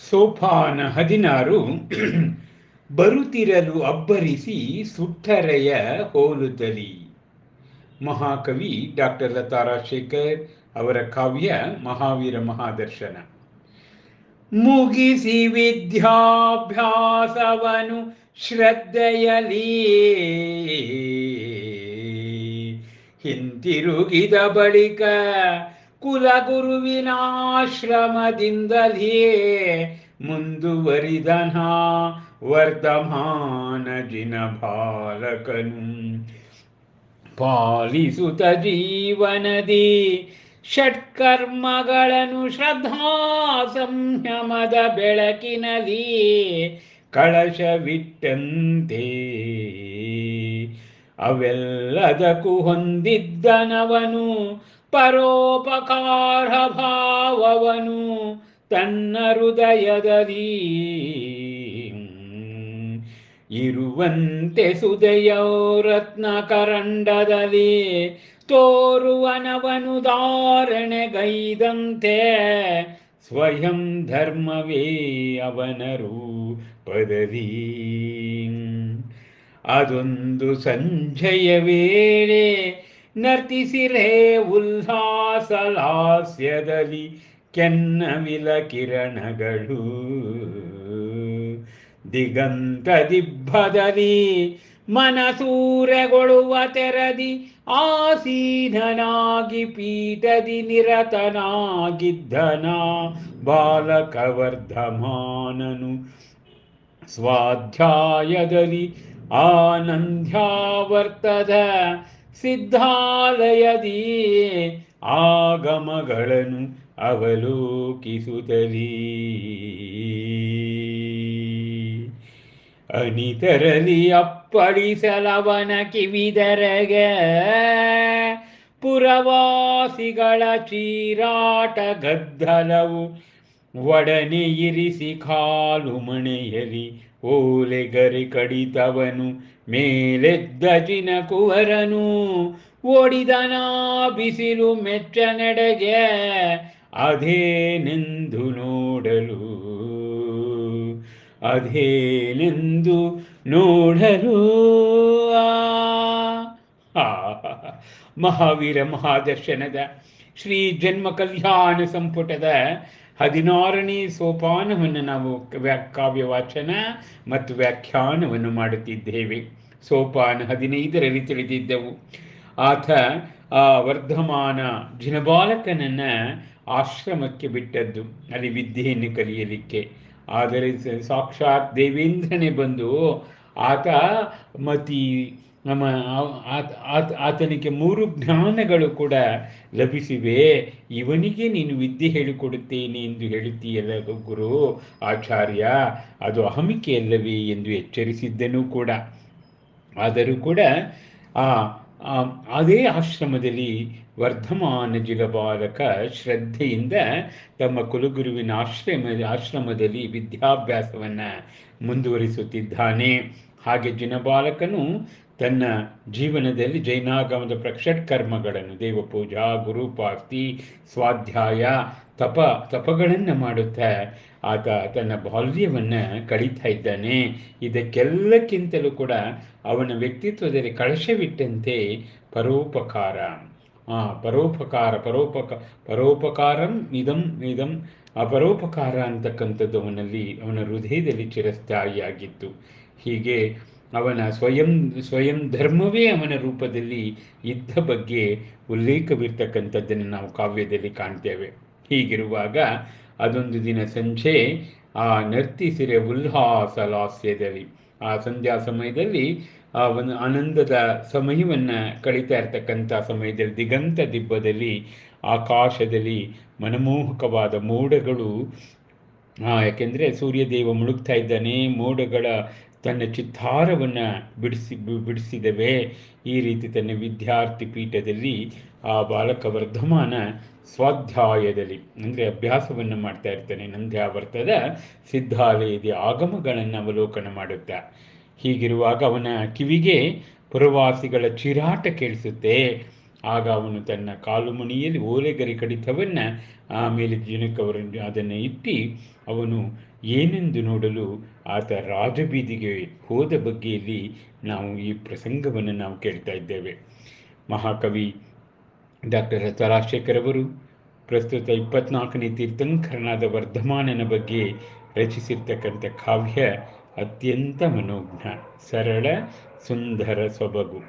ಸೋಪಾನ 16 ಬರುತ್ತಿರಲು ಅಬ್ಬರಿಸಿ ಸುಟ್ಟರೆಯ ಹೋಲುತ್ತಲಿ. ಮಹಾಕವಿ ಡಾಕ್ಟರ್ ಲತಾ ರಾಜಶೇಖರ್ ಅವರ ಕಾವ್ಯ ಮಹಾವೀರ ಮಹಾದರ್ಶನ. ಮುಗಿಸಿ ವಿದ್ಯಾಭ್ಯಾಸವನು ಶ್ರದ್ಧೆಯಲಿ ಹಿಂತಿರುಗಿದ ಬಳಿಕ ಕುಲಗುರುವಿನ ಆಶ್ರಮದಿಂದಲೇ ಮುಂದುವರಿದನ ವರ್ಧಮಾನ ಜಿನ ಬಾಲಕನು. ಪಾಲಿಸುತ್ತ ಜೀವನದಿ ಷಟ್ಕರ್ಮಗಳನ್ನು ಶ್ರದ್ಧಾ ಸಂಯಮದ ಬೆಳಕಿನಲ್ಲಿ ಕಳಶವಿಟ್ಟಂತೆ ಅವೆಲ್ಲದಕ್ಕೂ ಹೊಂದಿದ್ದನವನು ಪರೋಪಕಾರ ಭಾವವನು ತನ್ನ ಹೃದಯದಲ್ಲಿ. ಇರುವಂತೆ ಸುದೆಯೋ ರತ್ನ ಕರಂಡದಲ್ಲಿ ತೋರುವನವನು ಧಾರಣೆಗೈದಂತೆ ಸ್ವಯಂ ಧರ್ಮವೇ ಅವನ ರೂಪದಲ್ಲಿ. ಅದೊಂದು ಸಂಜೆಯ ವೇಳೆ ನರ್ತಿಸಿರೇ ಉಲ್ಲಾಸ ಲಾಸ್ಯದಲ್ಲಿ ಕೆನ್ನವಿಲ ಕಿರಣಗಳು ದಿಗಂತ ದಿಬ್ಬದಲ್ಲಿ ಮನಸೂರೆಗೊಳ್ಳುವ ತೆರದಿ ಆಸೀನನಾಗಿ ಪೀಠದಿ ನಿರತನಾಗಿದ್ದನ ಬಾಲಕ ವರ್ಧಮಾನನು. ಸ್ವಾಧ್ಯಾಯದಲ್ಲಿ ಆನಂದ್ಯಾವರ್ತದ ಸಿದ್ಧಾಲಯದಿ ಆಗಮಗಳನ್ನು ಅವಲೋಕಿಸುತ್ತಲೀ ಅನಿತರಲಿ ಅಪ್ಪಳಿಸಲವನ ಕಿವಿದೆರೆಗೆ ಪುರವಾಸಿಗಳ ಚೀರಾಟ ಗದ್ದಲವು ಒಡನೆ ಇರಿಸಿ ಕಾಲು ಮಣೆಯಲಿ ಓಲೆಗರಿ ಕಡಿತವನು ಮೇಲೆದ್ದ ಜಿನ ಕುವರನು ಓಡಿದನ ಬಿಸಿಲು ಮೆಚ್ಚನೆಡೆಗೆ ಅದೇನೆಂದು ನೋಡಲು ಅದೇನೆಂದು ನೋಡಲು. ಮಹಾವೀರ ಮಹಾದರ್ಶನದ ಶ್ರೀ ಜನ್ಮ ಕಲ್ಯಾಣ ಸಂಪುಟದ 16ನೇ ಸೋಪಾನವನ್ನು ನಾವು ಕಾವ್ಯ ವಾಚನ ಮತ್ತು ವ್ಯಾಖ್ಯಾನವನ್ನು ಮಾಡುತ್ತಿದ್ದೇವೆ. ಸೋಪಾನ 15ರಲ್ಲಿ ತಿಳಿದಿದ್ದೆವು. ಆತ ವರ್ಧಮಾನ ಜಿನಬಾಲಕನನ್ನು ಆಶ್ರಮಕ್ಕೆ ಬಿಟ್ಟದ್ದು ಅಲ್ಲಿ ವಿದ್ಯೆಯನ್ನು ಕಲಿಯಲಿಕ್ಕೆ. ಆದರೆ ಸಾಕ್ಷಾತ್ ದೇವೇಂದ್ರನೇ ಬಂದು ಆತ ಮತಿ ನಮ್ಮ ಆತನಿಗೆ 3 ಜ್ಞಾನಗಳು ಕೂಡ ಲಭಿಸಿವೆ, ಇವನಿಗೆ ನೀನು ವಿದ್ಯೆ ಹೇಳಿಕೊಡುತ್ತೇನೆ ಎಂದು ಹೇಳುತ್ತೀಯಲ್ಲ ಗುರು ಆಚಾರ್ಯ, ಅದು ಅಹಮಿಕೆಯಲ್ಲವೇ ಎಂದು ಎಚ್ಚರಿಸಿದ್ದನೂ ಕೂಡ. ಆದರೂ ಕೂಡ ಅದೇ ಆಶ್ರಮದಲ್ಲಿ ವರ್ಧಮಾನ ಜಿನಬಾಲಕ ಶ್ರದ್ಧೆಯಿಂದ ತಮ್ಮ ಕುಲಗುರುವಿನ ಆಶ್ರಮದಲ್ಲಿ ವಿದ್ಯಾಭ್ಯಾಸವನ್ನು ಮುಂದುವರಿಸುತ್ತಿದ್ದಾನೆ. ಹಾಗೆ ಜಿನಬಾಲಕನು ತನ್ನ ಜೀವನದಲ್ಲಿ ಜೈನಾಗಮದ ಷಟ್ಕರ್ಮಗಳನ್ನು ದೇವಪೂಜಾ, ಗುರುಪಾರ್ತಿ, ಸ್ವಾಧ್ಯಾಯ, ತಪಗಳನ್ನು ಮಾಡುತ್ತಾ ಆತ ತನ್ನ ಬಾಲ್ಯವನ್ನು ಕಳೀತಾ ಇದ್ದಾನೆ. ಇದಕ್ಕೆಲ್ಲಕ್ಕಿಂತಲೂ ಕೂಡ ಅವನ ವ್ಯಕ್ತಿತ್ವದಲ್ಲಿ ಕಳಶವಿಟ್ಟಂತೆ ಪರೋಪಕಾರ ಪರೋಪಕಾರಂ ಇದಂ ಪರೋಪಕಾರ ಅಂತಕ್ಕಂಥದ್ದು ಅವನ ಹೃದಯದಲ್ಲಿ ಚಿರಸ್ಥಾಯಿಯಾಗಿತ್ತು. ಹೀಗೆ ಅವನ ಸ್ವಯಂ ಧರ್ಮವೇ ಅವನ ರೂಪದಲ್ಲಿ ಇದ್ದ ಬಗ್ಗೆ ಉಲ್ಲೇಖವಿರ್ತಕ್ಕಂಥದ್ದನ್ನು ನಾವು ಕಾವ್ಯದಲ್ಲಿ ಕಾಣ್ತೇವೆ. ಹೀಗಿರುವಾಗ ಅದೊಂದು ದಿನ ಸಂಜೆ ನರ್ತಿಸಿರೆ ಉಲ್ಲಾಸ ಲಾಸ್ಯದಲ್ಲಿ ಆ ಸಂಧ್ಯಾ ಸಮಯದಲ್ಲಿ ಒಂದು ಆನಂದದ ಸಮಯವನ್ನು ಕಳೀತಾ ಇರ್ತಕ್ಕಂಥ ಸಮಯದಲ್ಲಿ ದಿಗಂತ ದಿಬ್ಬದಲ್ಲಿ ಆಕಾಶದಲ್ಲಿ ಮನಮೋಹಕವಾದ ಮೋಡಗಳು, ಯಾಕೆಂದರೆ ಸೂರ್ಯದೇವ ಮುಳುಗ್ತಾ ಇದ್ದಾನೆ, ಮೋಡಗಳ ತನ್ನ ಚಿತ್ತಾರವನ್ನು ಬಿಡಿಸಿದವೆ. ಈ ರೀತಿ ತನ್ನ ವಿದ್ಯಾರ್ಥಿ ಪೀಠದಲ್ಲಿ ಆ ಬಾಲಕ ವರ್ಧಮಾನ ಸ್ವಾಧ್ಯಾಯದಲ್ಲಿ ಅಂದರೆ ಅಭ್ಯಾಸವನ್ನು ಮಾಡ್ತಾ ಇರ್ತಾನೆ. ನಂದ್ಯಾವರ್ತದ ಸಿದ್ಧಾಲಯದ ಆಗಮಗಳನ್ನು ಅವಲೋಕನ ಮಾಡುತ್ತಾ. ಹೀಗಿರುವಾಗ ಅವನ ಕಿವಿಗೆ ಪುರವಾಸಿಗಳ ಚೀರಾಟ ಕೇಳಿಸುತ್ತೆ. ಆಗ ಅವನು ತನ್ನ ಕಾಲುಮಣಿಯಲ್ಲಿ ಓಲೆಗರಿ ಕಡಿತವನ್ನು ಆಮೇಲೆ ಜನಕವರನ್ನು ಅದನ್ನು ಇಟ್ಟು ಅವನು ಏನೆಂದು ನೋಡಲು ಆತ ರಾಜಬೀದಿಗೆ ಹೋದ ಬಗ್ಗೆಯಲ್ಲಿ ನಾವು ಈ ಪ್ರಸಂಗವನ್ನು ನಾವು ಕೇಳ್ತಾ ಇದ್ದೇವೆ. ಮಹಾಕವಿ ಡಾಕ್ಟರ್ ಎಸ್ ರಾಜಶೇಖರ್ ಅವರು ಪ್ರಸ್ತುತ 24ನೇ ತೀರ್ಥಂಕರನಾದ ವರ್ಧಮಾನನ ಬಗ್ಗೆ ರಚಿಸಿರ್ತಕ್ಕಂಥ ಕಾವ್ಯ ಅತ್ಯಂತ ಮನೋಜ್ಞ, ಸರಳ, ಸುಂದರ ಸೊಬಗು.